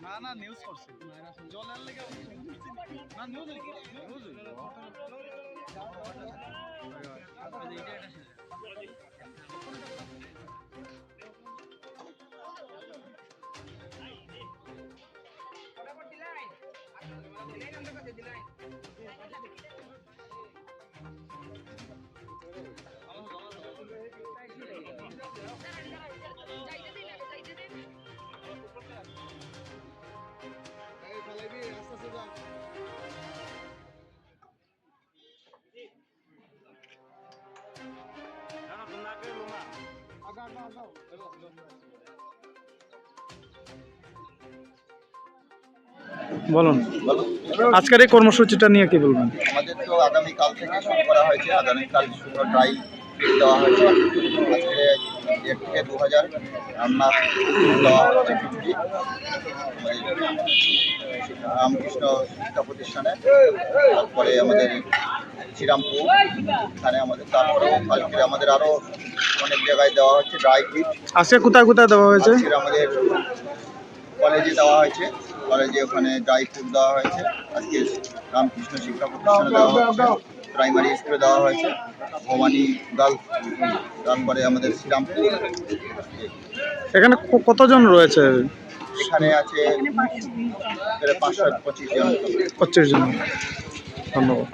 না না নিউজ করছি জলের লেগে না নিউজ বলুন আজকের এই কর্মসূচিটা নিয়ে কি বলবেন? আমাদের তো আগামীকাল থেকে শুরু করা হয়েছে। আগামীকাল শুরু ড্রাই দেওয়া হয়েছে। আজকে 1 থেকে 2000 রান্না দেওয়া হচ্ছে খিচুড়ি রামকৃষ্ণ শিক্ষা প্রতিষ্ঠানে, তারপরে আমাদের শ্রীরামপুর এখানে আমাদের, তারপরে আজকে আমাদের আরও অনেক জায়গায় দেওয়া হচ্ছে ড্রাই ফিট। আজকে কোথায় কোথায় দেওয়া হয়েছে? আমাদের কলেজে দেওয়া হয়েছে, কলেজে ওখানে ড্রাই ফ্রুট দেওয়া হয়েছে। আজকে রামকৃষ্ণ শিক্ষা প্রতিষ্ঠানে দেওয়া হচ্ছে, প্রাইমারি স্কুলে দেওয়া হয়েছে, ভবানী গার্লস, তারপরে আমাদের শ্রীরামপুর। এখানে কতজন রয়েছে? এখানে আছে 525 জন। 25 জন। ধন্যবাদ।